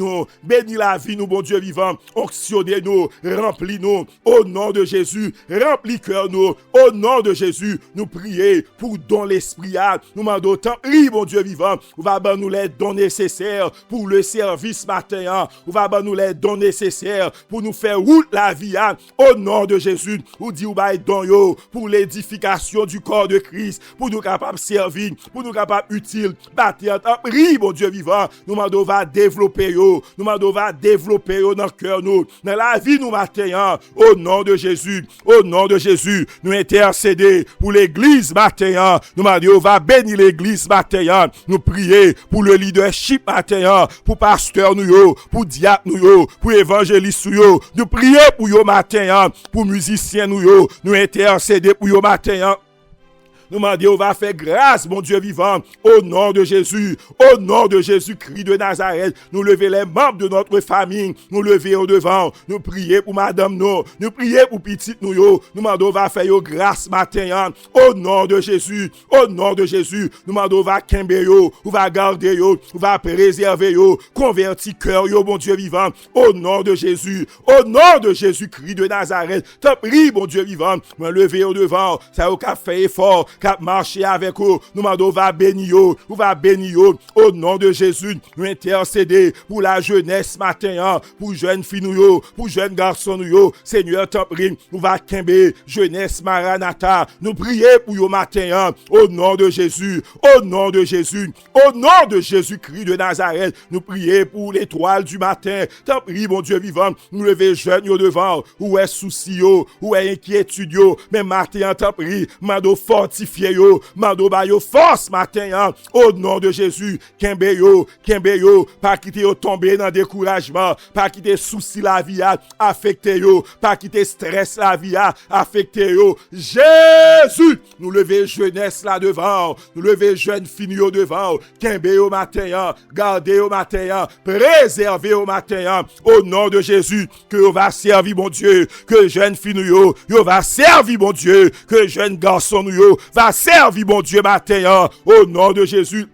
la vie, nous, bon Dieu vivant, onctionnez-nous, remplis-nous, au nom de Jésus, remplis cœur nous. Au nom de Jésus, nous prions pour don l'esprit. Nous demandons tant, bon Dieu vivant, vous va nous les dons nécessaires pour le service matin. Vous va nous les dons nécessaires pour nous faire route la vie. Au nom de Jésus, vous dit vous va don yo pour l'édification du corps de Christ, pour nous capables servir, pour nous capables utiles. Bâtir tant, bon Dieu vivant, nous demandons va développer yo, nous demandons va développer yo dans le cœur nous, dans la vie nous matin. Au nom de Jésus, nous intercéder pour l'église matin. Nous m'avons dit, on va bénir l'église matin. Nous prier pour le leadership matin, pour pasteur nous, pour diacre nous, pour évangéliste nous. Nous prier pour yo matin, pour musiciens nous intercéder pour yo matin. Nous demandons, on va faire grâce, mon Dieu vivant, au nom de Jésus, au nom de Jésus-Christ de Nazareth. Nous lever les membres de notre famille, nous lever au devant, nous prier pour madame nous prier pour petite nous demandons, on va faire grâce matin, au nom de Jésus, nous demandons, on va kembe on va garder on va préserver convertir cœur mon Dieu vivant, au nom de Jésus, au nom de Jésus-Christ de Nazareth. T'en prie, mon Dieu vivant, me lever au devant, ça a fait effort, qu'a marché avec vous, nous demandons va bénir, au nom de Jésus, nous intercéder pour la jeunesse matin, pour jeunes filles nous, pour jeunes garçons nous, Seigneur t'en prie, nous va kembe jeunesse Maranatha, nous prier pour yo matin, au nom de Jésus, au nom de Jésus-Christ de Nazareth, nous prier pour l'étoile du matin, t'en prie mon Dieu vivant, nous lever jeunes yo devant, où est souci où est inquiétude mais matin t'en prie, mando fortifié mando ba yo force matin, au nom de Jésus, kembe yo, pas quitter yo tomber dans découragement, pas quitter souci la vie affecter yo, pas quitter stress la vie affecter yo. Jésus, nous lever jeunesse là devant, nous lever jeunes filles yo devant, kembe yo matin, garder yo matin, préserver yo matin, au nom de Jésus, que on va servir mon Dieu, que jeunes filles yo va servir mon Dieu, que jeunes garçons nous va servir mon Dieu matin, au nom de Jésus.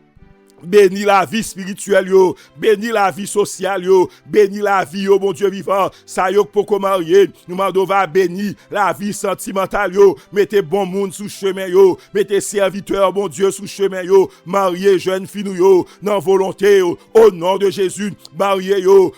Bénis la vie spirituelle bénis la vie sociale bénis la vie mon Dieu vivant, ça pour qu'on marier, nous m'en va bénir la vie sentimentale mettez bon monde sous chemin mettez serviteurs bon Dieu sous chemin mariez jeune fille nous dans volonté au nom de Jésus, mariez au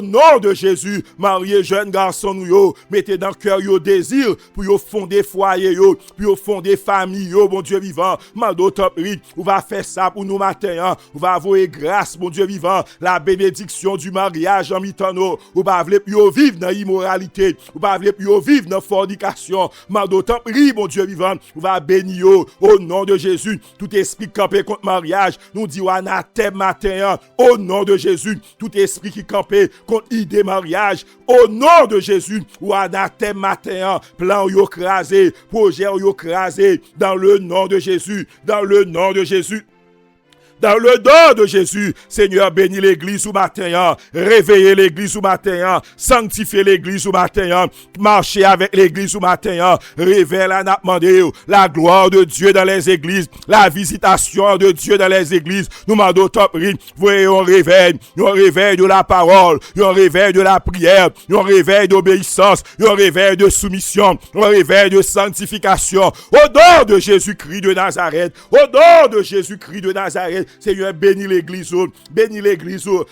nom de Jésus, mariez jeune garçon nous mettez dans cœur désir pour fonder foyer pour fonder famille bon Dieu vivant, mando top riche, on va faire ça pour nous matin, on va avoir grâce, mon Dieu vivant, la bénédiction du mariage en mitano, on va vivre dans l'immoralité, on va vivre dans fornication, mando tant prie, mon Dieu vivant, on va bénir au nom de Jésus, tout esprit campé contre mariage, nous dit anathème matin, au nom de Jésus, tout esprit qui campé contre idée mariage, au nom de Jésus, ou anathème matin, plan yo crasé, projet yo crasé, dans le nom de Jésus, dans le nom de Jésus. Seigneur, bénis l'église ce matin, réveillez l'église ce matin, sanctifiez l'église ce matin, marchez avec l'église ce matin, révèle la gloire de Dieu dans les églises, la visitation de Dieu dans les églises. Nous demandons top prix, voyons un réveil de la parole, un réveil de la prière, un réveil d'obéissance, un réveil de soumission, un réveil de sanctification. Au nom de Jésus-Christ de Nazareth, au nom de Jésus-Christ de Nazareth, Seigneur, bénis l'église,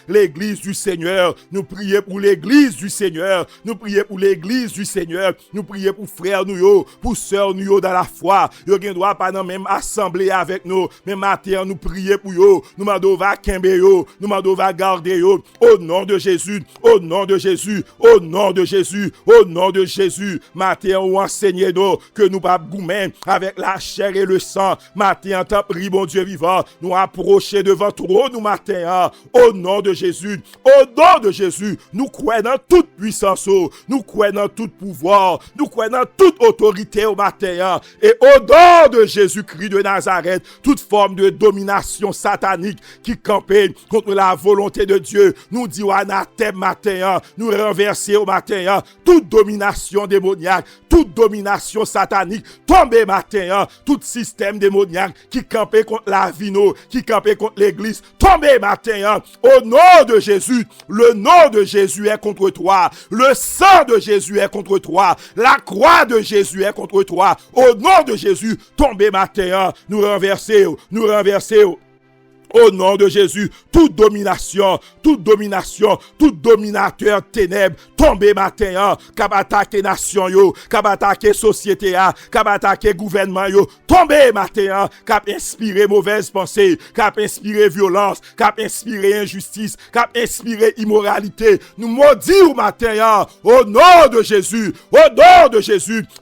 l'église du Seigneur. Nous prions pour l'église du Seigneur, nous prions pour l'église du Seigneur, nous prions pour frères nous, pour sœurs nous dans la foi. Yo gen droit pas dans même assemblée avec nous, mais matin nous prions pour yo, nous mandons va kembe yo, nous mandons va garder yo au nom de Jésus, au nom de Jésus, au nom de Jésus, au nom de Jésus. Matin ou enseignez nous que nous pas goumen avec la chair et le sang. Matin t'en prie bon Dieu vivant, nous approcher devant toi nous matin au nom de Jésus, au nom de Jésus. Nous croyons dans toute puissance, nous croyons dans tout pouvoir, nous croyons dans toute autorité au matin et au nom de Jésus-Christ de Nazareth, toute forme de domination satanique qui campait contre la volonté de Dieu, nous disons anathème matin, nous renverser au matin toute domination démoniaque, toute domination satanique, tomber matin, tout système démoniaque qui campait contre la vie, qui campait contre l'église, tomber matin, au nom de Jésus. Le nom de Jésus est contre toi, le sang de Jésus est contre toi, la croix de Jésus est contre toi. Au nom de Jésus, tombez matin, nous renverser. Au nom de Jésus, toute dominateur ténèbres, tombez matin, k'ap attaquer nation yo, k'ap attaquer société a, k'ap attaquer gouvernement yo, tombez matin, k'ap inspirer mauvaise pensée, k'ap inspirer violence, k'ap inspirer injustice, k'ap inspirer immoralité. Nous maudit au matin, au nom de Jésus,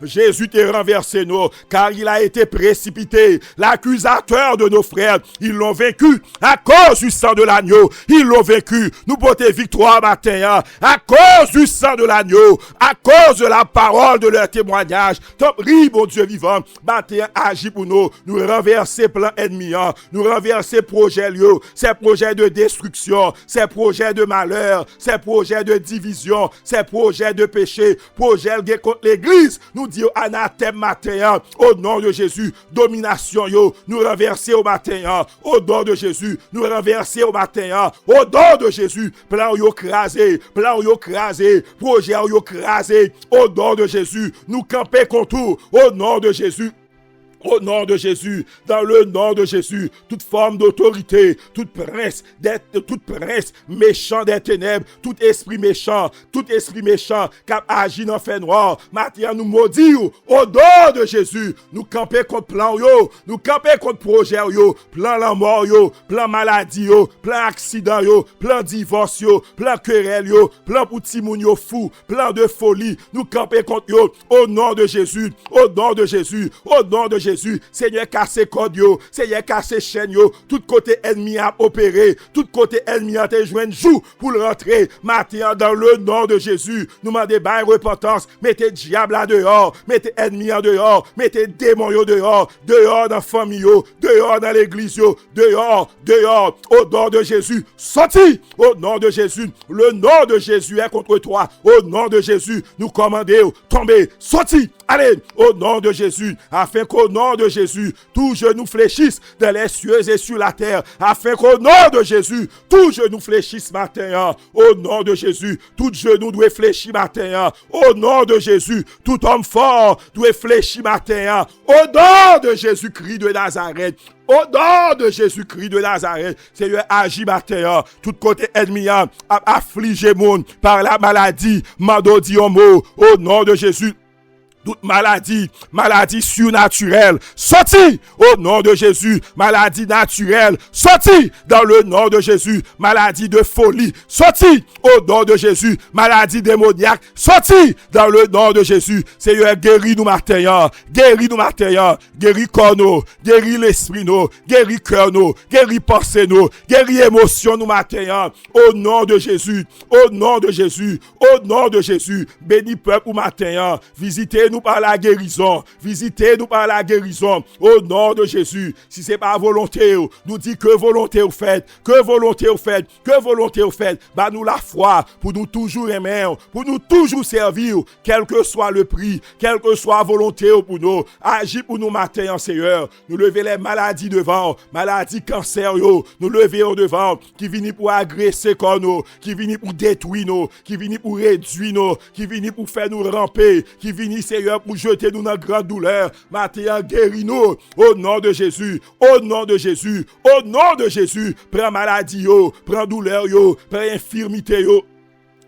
Jésus t'est renversé nous, car il a été précipité, l'accusateur de nos frères, ils l'ont vaincu. À cause du sang de l'agneau, ils l'ont vaincu. Nous portons victoire matin, à cause du sang de l'agneau, à cause de la parole de leur témoignage. T'en prie, bon Dieu vivant, matin, agis pour nous renverser plan ennemi, nous renverser projet lieu, ces projets de destruction, ces projets de malheur, ces projets de division, ces projets de péché, projets contre l'église. Nous disons anathème matin, au nom de Jésus, domination yo, nous renverser au matin, au nom de Jésus, nous renverser au matin, au nom de Jésus, plan yo crasé, projet yo crasé, au nom de Jésus, nous camper contre tout, au nom de Jésus. Au nom de Jésus, dans le nom de Jésus, toute forme d'autorité, toute prince méchant des ténèbres, tout esprit méchant qui a agi dans le fait noir, maintenant nous maudit au nom de Jésus, nous camper contre plan yo, nous camper contre projet yo, plan la mort yo, plan maladie yo, plan accident yo, plan divorce yo, plan querelle yo, plan pour timoun yo fou, plan de folie, nous camper contre yo, au nom de Jésus, au nom de Jésus, au nom de Jésus. Seigneur, casse code yo, Seigneur, casse chaîne yo, tout côté ennemi a opéré, tout côté ennemi a te joindre jour pour le rentrer, matin dans le nom de Jésus, nous demandons bail repentance, mettez diable à dehors, mettez ennemi en dehors, mettez démon yo dehors dans la famille yo, dehors dans l'église yo, dehors, au nom de Jésus, sorti, au nom de Jésus, le nom de Jésus est contre toi, au nom de Jésus, nous commandons, tombez, sorti, allez, au nom de Jésus, afin qu'au nom de Jésus, tout genou fléchisse dans les cieux et sur la terre, afin qu'au nom de Jésus, tout genou fléchisse matin, au nom de Jésus, tout genou doit fléchir matin, au nom de Jésus, tout homme fort doit fléchir matin, au nom de Jésus-Christ de Nazareth. Au nom de Jésus-Christ de Nazareth, Seigneur, agis matin, tout côté ennemi, affligé monde par la maladie, mando di un mot, au nom de Jésus. Toute maladie surnaturelle, sorti au nom de Jésus. Maladie naturelle, sorti dans le nom de Jésus. Maladie de folie, sorti au nom de Jésus. Maladie démoniaque, sorti dans le nom de Jésus. Seigneur, guéris nous matin, guéris corps nous, guéris l'esprit nous, guéris cœur nous, guéris pensée nous, guéris émotion nous matin, au nom de Jésus, au nom de Jésus, au nom de Jésus. Bénis peuple matin, visitez nous visitez-nous par la guérison. Visitez-nous par la guérison. Au nom de Jésus. Si c'est pas volonté, nous dit que volonté vous faites, que volonté vous faites, que volonté vous faites. Bah nous la foi pour nous toujours aimer, pour nous toujours servir, quel que soit le prix, quelle que soit la volonté pour nous. Agis pour nous matin, Seigneur. Nous lever les maladies devant, maladies cancer, nous lever au devant, qui viennent pour agresser comme nous, qui viennent pour détruire nous, qui viennent pour réduire nous, qui viennent pour faire nous ramper, qui viennent, Seigneur, pour jeter nous dans grande douleur. Matin, guéris-nous au nom de Jésus, au nom de Jésus, au nom de Jésus. Prends maladie, prends douleur, prends infirmité,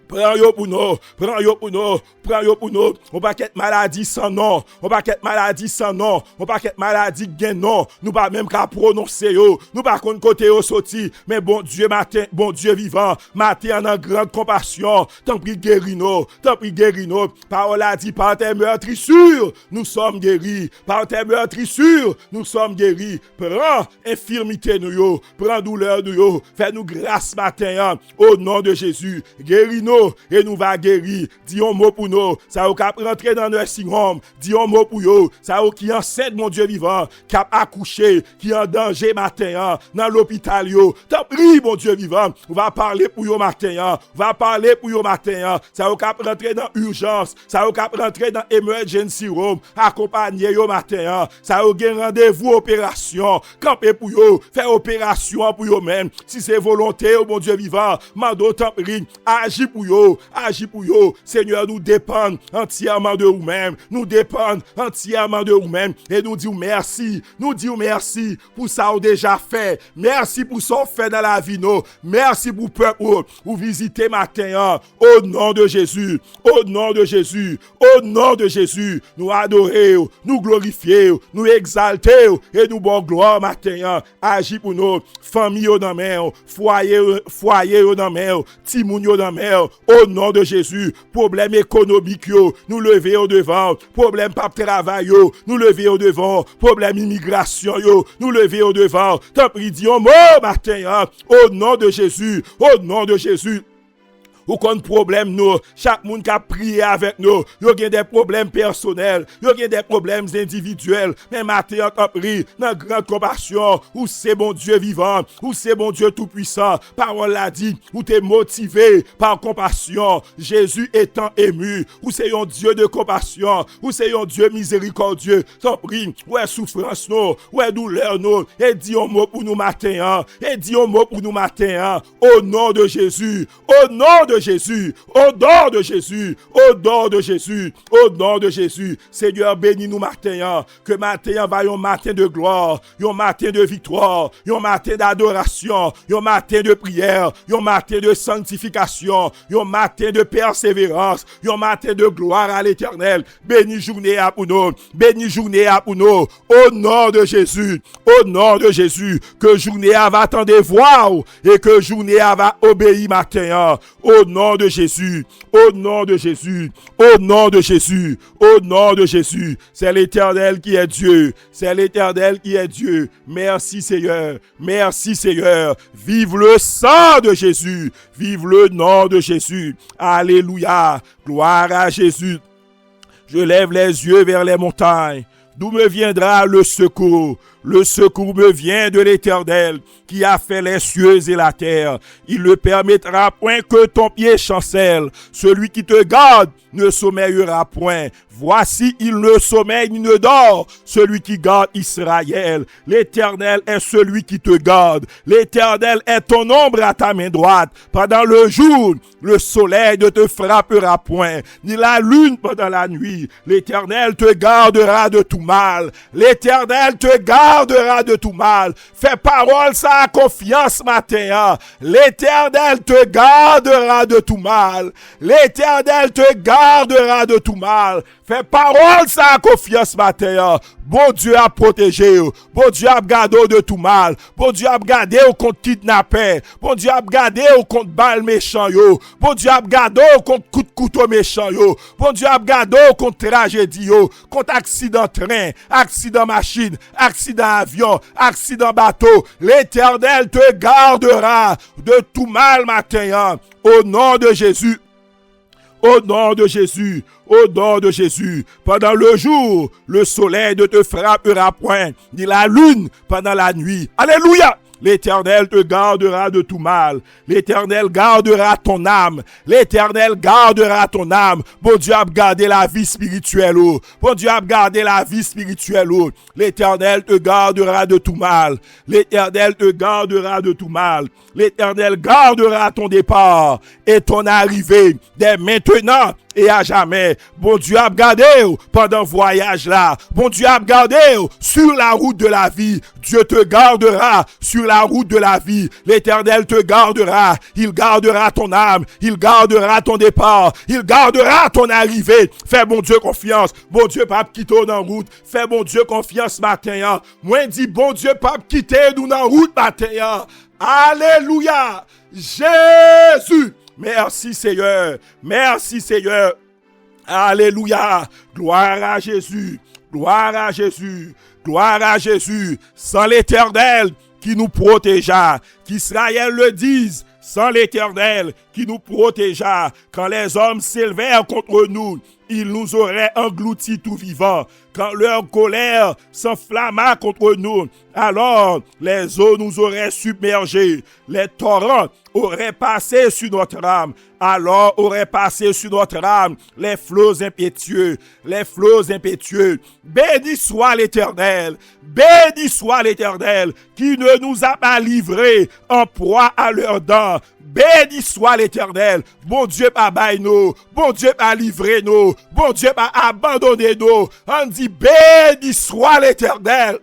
prends yo pour nous, prends yo pour nous, prends yo pour nous. On pas qu'être maladie sans nom, on pas qu'être maladie sans nom, on pas qu'être maladie gain non. Nous pas même qu'à prononcer yo, nous pas qu'on côté yo sorti, mais bon Dieu matin, bon Dieu vivant, matin en grande compassion, tant pis guéris-nous, tant pis guéris-nous. Parole a dit par tes meurtrissures, nous sommes guéris, par tes meurtrissures, nous sommes guéris. Prends infirmité nous yo, prends douleur nous yo, fais-nous grâce matin au nom de Jésus. Guéris-nous et nous va guérir. Dis un mot pour nous. Ça ou cap rentrer dans nursing home. Dis un mot pour yo. Ça ou qui enceinte mon Dieu vivant, cap accouché, qui en danger matin dans l'hôpital yo. T'en prie mon Dieu vivant. On va parler pour yo matin. On va parler pour yo matin. Ça ou cap rentrer dans urgence. Ça ou cap rentrer dans emergency room. Accompagner yo matin. Ça ou gen rendez-vous opération. Camper pour yo. Faire opération pour yo même. Si c'est volonté mon Dieu vivant, mando t'en prie. Agis pour yo, agis pour yo. Seigneur, nous dépendons entièrement de vous-même. Nous dépendons entièrement de vous-même. Et nous disons merci. Nous disons merci pour ça vous déjà fait. Merci pour ça fait dans la vie. Nous. Merci pour peuple vous visiter matin. Au nom de Jésus. Au nom de Jésus. Au nom de Jésus. Nous adorer, nous glorifier, nous exalter et nous bon gloire matin. Agis pour nous. Famille dans main, foyer dans main, timoun dans main. Au nom de Jésus, problème économique yo, nous lever au devant, problème pas travail yo, nous lever au devant, problème immigration yo, nous lever au devant. Tant pis dis un mot matin, au nom de Jésus, au nom de Jésus. Ou qu'on problème nous, chaque monde qui a prié avec nous, yo gen des problèmes personnels, yo gen des problèmes individuels, mais matin on prie dans grande compassion, ou c'est bon Dieu vivant, ou c'est bon Dieu tout puissant. Parole l'a dit, ou t'es motivé par compassion, Jésus étant ému, ou c'est un Dieu de compassion, ou c'est un Dieu miséricordieux. T'en prie, ouais souffrance nous, ouais douleur nous, et dis un mot pour nous matin, et dis un mot pour nous matin, au nom de Jésus, au nom de Jésus, au nom de Jésus, au nom de Jésus, au nom de Jésus. Seigneur, bénis nous matin, que matin va un matin de gloire, un matin de victoire, un matin d'adoration, un matin de prière, un matin de sanctification, un matin de persévérance, un matin de gloire à l'Éternel. Bénis journée à pour nous, bénis journée à pour nous, au nom de Jésus, au nom de Jésus, que journée va attendre voir et que journée va obéir matin, au nom de Jésus, au nom de Jésus, au nom de Jésus, au nom de Jésus. C'est l'Éternel qui est Dieu, c'est l'Éternel qui est Dieu. Merci Seigneur, merci Seigneur. Vive le sang de Jésus, vive le nom de Jésus. Alléluia, gloire à Jésus. Je lève les yeux vers les montagnes. D'où me viendra le secours? Le secours me vient de l'Éternel qui a fait les cieux et la terre. Il ne permettra point que ton pied chancelle. Celui qui te garde ne sommeillera point. Voici, il ne sommeille ni ne dort, celui qui garde Israël. L'Éternel est celui qui te garde. L'Éternel est ton ombre à ta main droite. Pendant le jour, le soleil ne te frappera point, ni la lune pendant la nuit. L'Éternel te gardera de tout mal. L'Éternel te gardera de tout mal. Fais parole ça à confiance matin. L'Éternel te gardera de tout mal. L'Éternel te gardera de tout mal. Fais parole ça à confiance matin. Bon Dieu a protégé. Bon Dieu a gardé de tout mal. Bon Dieu a gardé contre kidnappé. Bon Dieu a gardé contre balle méchant yo. Bon Dieu a gardé contre coup de couteau méchant yo. Bon Dieu a gardé contre tragédie yo, contre accident train, accident machine, accident avion, accident bateau. L'Éternel te gardera de tout mal matin. Au nom de Jésus. Au nom de Jésus, au nom de Jésus. Pendant le jour, le soleil ne te frappera point, ni la lune pendant la nuit. Alléluia! L'Éternel te gardera de tout mal. L'Éternel gardera ton âme. L'Éternel gardera ton âme. Bon Dieu a gardé la vie spirituelle. Bon Dieu a gardé la vie spirituelle. L'Éternel te gardera de tout mal. L'Éternel te gardera de tout mal. L'Éternel gardera ton départ et ton arrivée dès maintenant et à jamais. Bon Dieu a gardé pendant le voyage là. Bon Dieu a gardé sur la route de la vie. Dieu te gardera sur la route de la vie. L'Éternel te gardera. Il gardera ton âme. Il gardera ton départ. Il gardera ton arrivée. Fais bon Dieu confiance. Bon Dieu pas quitter dans la route. Fais bon Dieu confiance matin. Moi dis bon Dieu pas quitter nous dans la route matin. Alléluia. Jésus. Merci Seigneur. Merci Seigneur. Alléluia. Gloire à Jésus. Gloire à Jésus. Gloire à Jésus. Sans l'Éternel qui nous protégea, qu'Israël le dise, sans l'Éternel qui nous protégea, quand les hommes s'élevèrent contre nous, ils nous auraient engloutis tout vivants. Quand leur colère s'enflamma contre nous, alors les eaux nous auraient submergés. Les torrents auraient passé sur notre âme. Alors auraient passé sur notre âme les flots impétueux. Les flots impétueux. Béni soit l'Éternel. Béni soit l'Éternel qui ne nous a pas livrés en proie à leurs dents. Béni soit l'Éternel. Bon Dieu pas baille nous. Bon Dieu pas livré nous. Bon Dieu pas abandonné nous. On dit béni soit l'Éternel.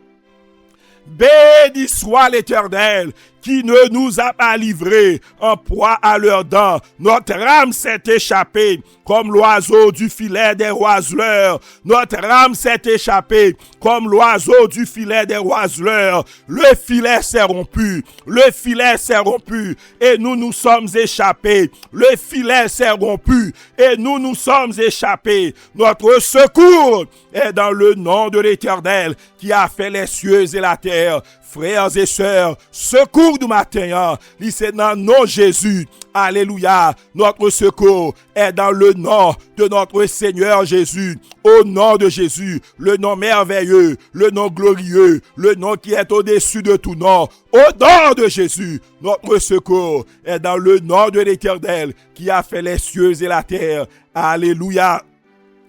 Béni soit l'Éternel qui ne nous a pas livrés en proie à leurs dents. Notre âme s'est échappée comme l'oiseau du filet des oiseleurs. Notre âme s'est échappée comme l'oiseau du filet des oiseleurs. Le filet s'est rompu. Le filet s'est rompu et nous nous sommes échappés. Le filet s'est rompu et nous nous sommes échappés. Notre secours est dans le nom de l'Éternel qui a fait les cieux et la terre. Frères et sœurs, secours du matin, c'est dans le nom de Jésus. Alléluia. Notre secours est dans le nom de notre Seigneur Jésus. Au nom de Jésus, le nom merveilleux, le nom glorieux, le nom qui est au-dessus de tout nom. Au nom de Jésus, notre secours est dans le nom de l'Éternel qui a fait les cieux et la terre. Alléluia.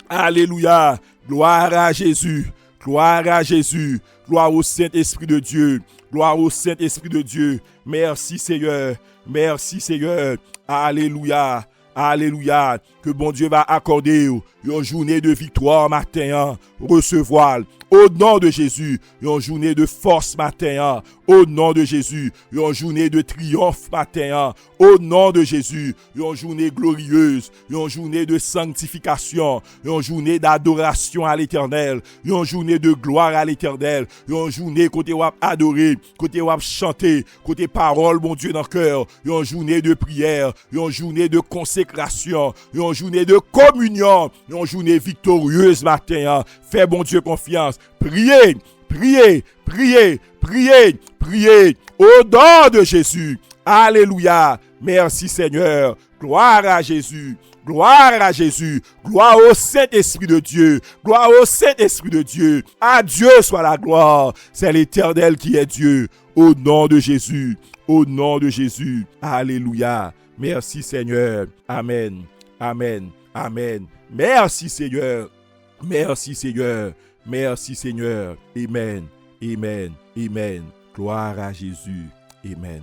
Alléluia. Gloire à Jésus. Gloire à Jésus. Gloire au Saint-Esprit de Dieu. Gloire au Saint-Esprit de Dieu. Merci Seigneur. Merci Seigneur. Alléluia. Alléluia. Que bon Dieu va accorder une journée de victoire matin. Recevoir. Au nom de Jésus, une journée de force matin. Au nom de Jésus, une journée de triomphe matin. Au nom de Jésus, une journée glorieuse, une journée de sanctification, une journée d'adoration à l'Éternel, une journée de gloire à l'Éternel, une journée côté wap adorer, côté wap chanter, côté parole, mon Dieu, dans le cœur, une journée de prière, une journée de consécration, une journée de communion, une journée victorieuse matin. Fais bon Dieu confiance. Priez, priez, priez, priez, priez au nom de Jésus. Alléluia. Merci Seigneur. Gloire à Jésus. Gloire à Jésus. Gloire au Saint-Esprit de Dieu. Gloire au Saint-Esprit de Dieu. À Dieu soit la gloire. C'est l'Éternel qui est Dieu. Au nom de Jésus. Au nom de Jésus. Alléluia. Merci Seigneur. Amen. Amen. Amen. Merci Seigneur. Merci Seigneur. Merci Seigneur. Amen. Amen. Amen. Gloire à Jésus. Amen.